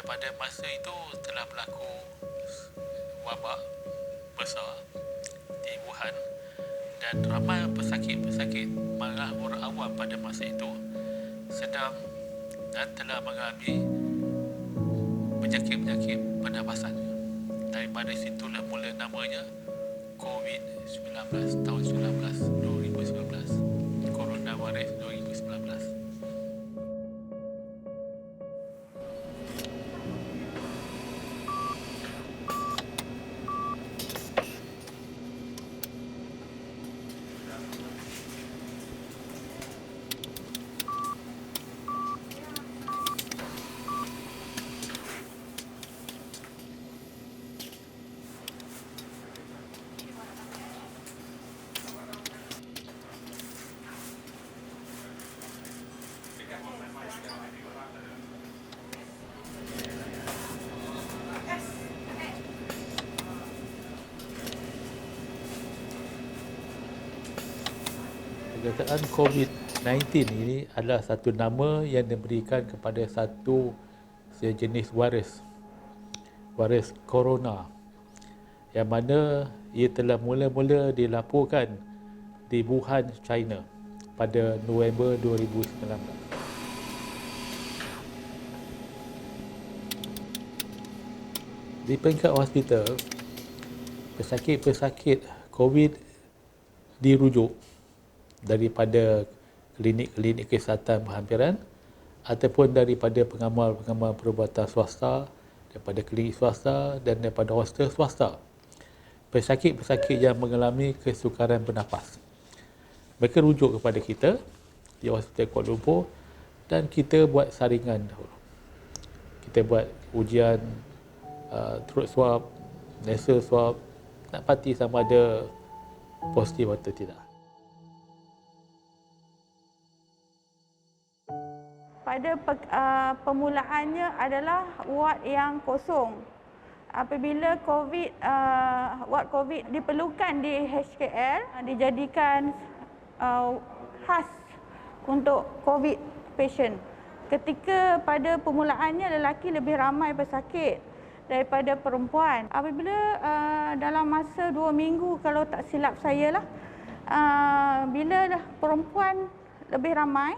pada masa itu telah berlaku wabak besar di Wuhan dan ramai pesakit-pesakit, malah orang awam pada masa itu sedang dan telah mengalami penyakit-penyakit pernafasan. Daripada situlah mula namanya COVID-19 tahun 2019, Coronavirus 2019. Perkataan COVID-19 ini adalah satu nama yang diberikan kepada satu sejenis virus corona, yang mana ia telah mula-mula dilaporkan di Wuhan, China pada November 2019. Di peringkat hospital, pesakit-pesakit COVID dirujuk daripada klinik-klinik kesihatan berhampiran ataupun daripada pengamal-pengamal perubatan swasta, daripada klinik swasta dan daripada hostel swasta. Pesakit-pesakit yang mengalami kesukaran bernafas, mereka rujuk kepada kita di Hospital Kuala Lumpur dan kita buat saringan dahulu. Kita buat ujian throat swab, nasal swab, nak pasti sama ada positif atau tidak. Pada permulaannya adalah ward yang kosong. Apabila ward COVID diperlukan di HKL, dijadikan khas untuk COVID patient. Ketika pada permulaannya lelaki lebih ramai pesakit daripada perempuan. Apabila dalam masa 2 minggu, kalau tak silap saya lah, bila perempuan lebih ramai,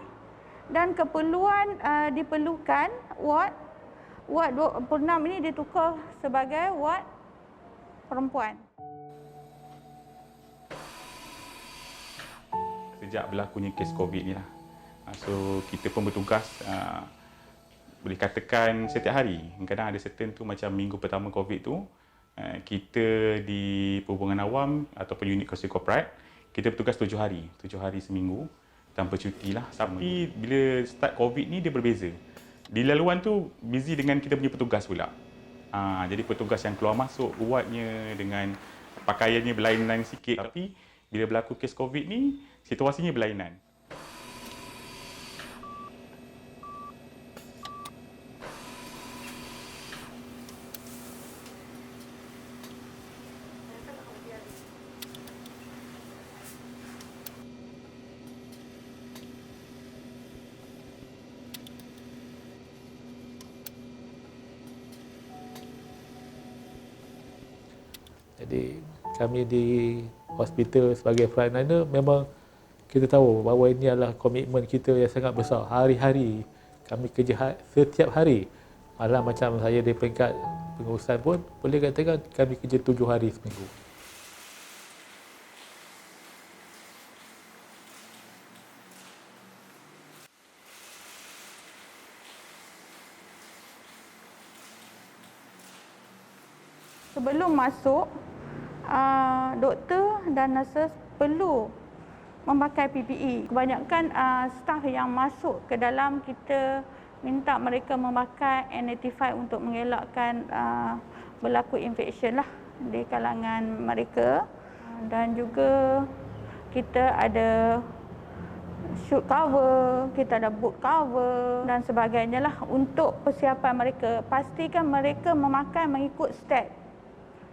dan keperluan diperlukan ward 26 ini ditukar sebagai ward perempuan. Sejak berlakunya kes COVID ni lah, so kita pun bertugas boleh katakan setiap hari. Kadang ada certain tu macam minggu pertama COVID tu, kita di perhubungan awam ataupun unit kursi korporat, kita bertugas 7 hari seminggu tanpa cuti lah. Tapi bila start COVID ni dia berbeza. Di laluan tu busy dengan kita punya petugas pula. Jadi petugas yang keluar masuk wardnya dengan pakaiannya berlainan sikit. Tapi bila berlaku kes COVID ni, situasinya berlainan. Jadi kami di hospital sebagai frontliner memang kita tahu bahawa ini adalah komitmen kita yang sangat besar. Hari-hari kami kerja setiap hari. Malah macam saya di peringkat pengurusan pun boleh katakan kami kerja 7 hari seminggu. Sebelum masuk, doktor dan nurses perlu memakai PPE. Kebanyakan staf yang masuk ke dalam, kita minta mereka memakai N95 untuk mengelakkan berlaku infection lah di kalangan mereka. Dan juga kita ada shoot cover, kita ada boot cover dan sebagainya lah untuk persiapan mereka. Pastikan mereka mengikut step.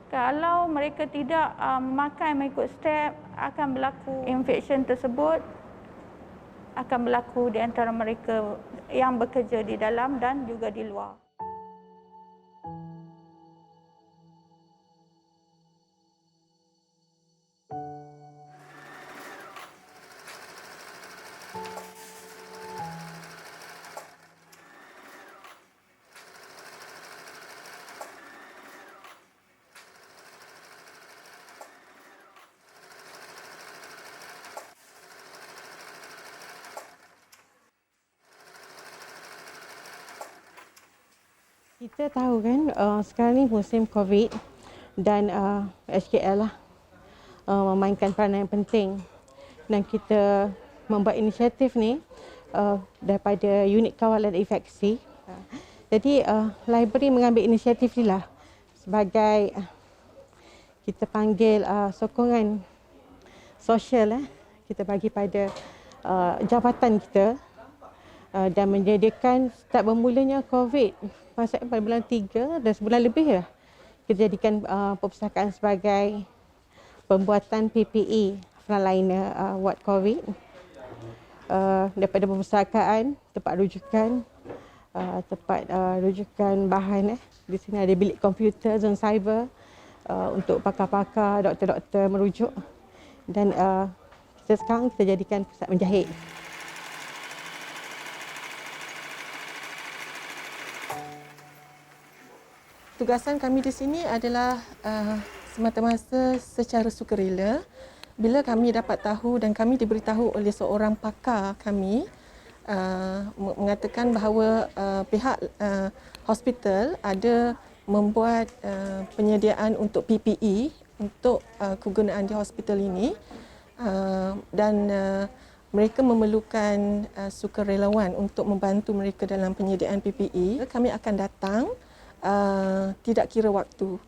Kalau mereka tidak mengikut step, akan berlaku infection tersebut, akan berlaku di antara mereka yang bekerja di dalam dan juga di luar. Kita tahu kan sekarang ni musim COVID dan HKL lah memainkan peranan yang penting, dan kita membuat inisiatif ni daripada unit kawalan infeksi. Jadi library mengambil inisiatif ni lah sebagai kita panggil sokongan sosial kita bagi pada jabatan kita dan menyediakan start bermulanya COVID masa pada bulan 3 dan sebulan lebih lah kita jadikan perpustakaan sebagai pembuatan PPE frontliner ward COVID daripada perpustakaan, tempat rujukan, rujukan bahan. Di sini ada bilik komputer, zon cyber untuk pakar-pakar, doktor-doktor merujuk, dan sekarang kita jadikan pusat menjahit. Tugasan kami di sini adalah semata-mata secara sukarela. Bila kami dapat tahu dan kami diberitahu oleh seorang pakar kami mengatakan bahawa pihak hospital ada membuat penyediaan untuk PPE untuk kegunaan di hospital ini, dan mereka memerlukan sukarelawan untuk membantu mereka dalam penyediaan PPE. Kami akan datang tidak kira waktu.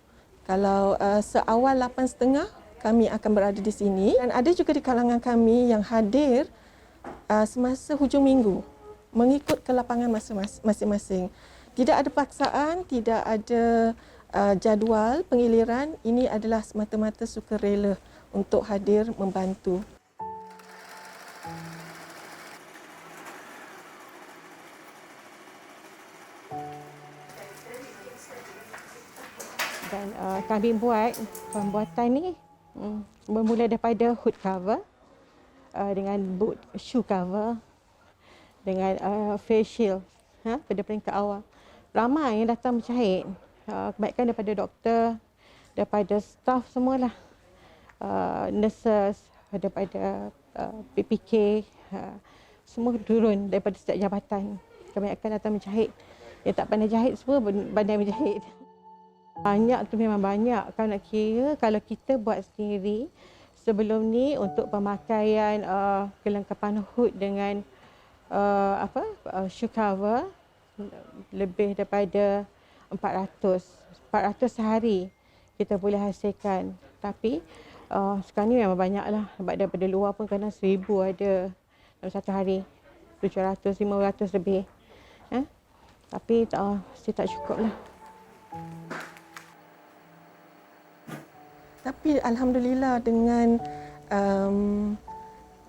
Kalau seawal 8.30 kami akan berada di sini, dan ada juga di kalangan kami yang hadir semasa hujung minggu mengikut ke lapangan masing-masing. Tidak ada paksaan, tidak ada jadual pengiliran. Ini adalah semata-mata sukarela untuk hadir membantu. Dan kami buat pembuatan ni bermula daripada hood cover dengan boot shoe cover dengan face shield pada peringkat awal. Ramai yang datang menjahit, kebanyakan daripada doktor, daripada staff semualah, nurses, daripada PPK, semua turun daripada setiap jabatan. Kebanyakan datang menjahit. Yang tak pandai jahit semua pandai menjahit. Banyak tu memang banyak. Kalau nak kira, kalau kita buat sendiri sebelum ni untuk pemakaian kelengkapan hood dengan shoe cover lebih daripada 400 sehari kita boleh hasilkan. Tapi sekarang ni memang banyaklah. Sebab daripada luar pun kadang 1000 ada dalam satu hari, 700, 500 lebih. Tapi mesti tak cukup lah. Tapi alhamdulillah dengan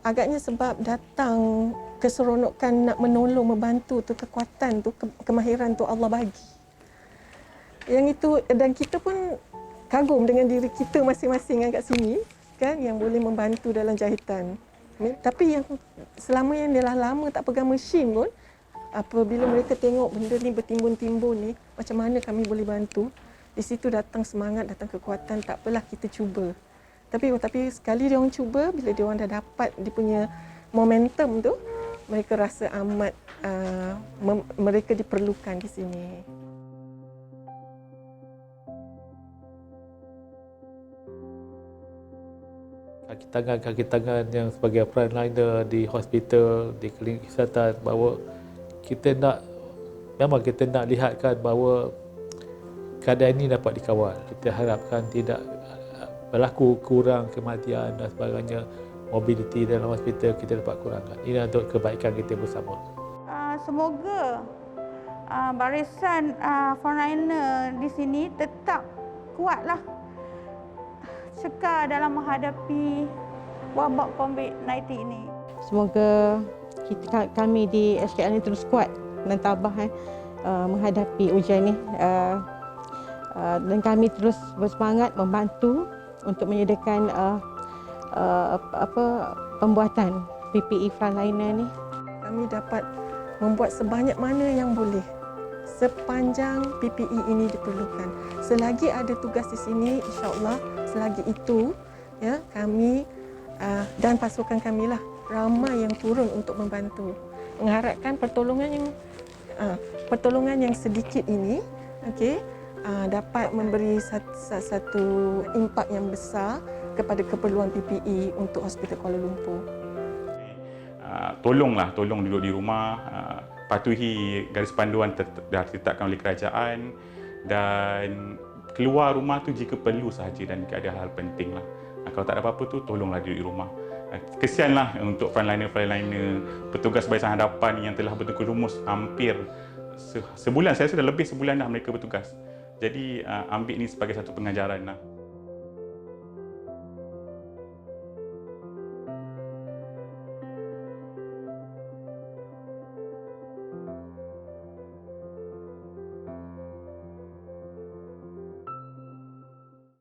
agaknya sebab datang keseronokan nak menolong, membantu tu, kekuatan tu, kemahiran tu Allah bagi. Yang itu, dan kita pun kagum dengan diri kita masing-masing kat sini kan, yang boleh membantu dalam jahitan. Tapi yang selama yang dia lama tak pegang mesin pun, apabila mereka tengok benda ni bertimbun-timbun ni, macam mana kami boleh bantu, di situ datang semangat, datang kekuatan. Tak apalah, kita cuba. Tapi sekali dia orang cuba, bila dia orang dah dapat dia punya momentum tu, mereka rasa amat mereka diperlukan di sini. Kaki tangan yang sebagai frontliner di hospital, di klinik kesihatan, bahawa memang kita nak lihatkan bahawa keadaan ini dapat dikawal. Kita harapkan tidak berlaku kurang kematian dan sebagainya. Mobiliti dalam hospital kita dapat kurangkan. Ini untuk kebaikan kita bersama. Semoga barisan frontliner di sini tetap kuatlah, cekal dalam menghadapi wabak COVID-19 ini. Semoga kami di HKL ini terus kuat dan tabah menghadapi ujian ini. Dan kami terus bersemangat membantu untuk menyediakan pembuatan PPE frontliner ni. Kami dapat membuat sebanyak mana yang boleh sepanjang PPE ini diperlukan. Selagi ada tugas di sini, insya-Allah, selagi itu ya kami dan pasukan kami lah ramai yang turun untuk membantu. Mengharapkan pertolongan yang sedikit ini dapat memberi satu impak yang besar kepada keperluan PPE untuk Hospital Kuala Lumpur. Tolong duduk di rumah, patuhi garis panduan dah ditetapkan oleh kerajaan dan keluar rumah tu jika perlu sahaja dan jika ada hal penting lah. Kalau tak ada apa-apa tu, tolonglah duduk di rumah. Kesianlah untuk frontliner, petugas barisan hadapan yang telah betul-betul rumus hampir sebulan, saya rasa dah lebih sebulan dah mereka bertugas. Jadi ambil ini sebagai satu pengajaran lah.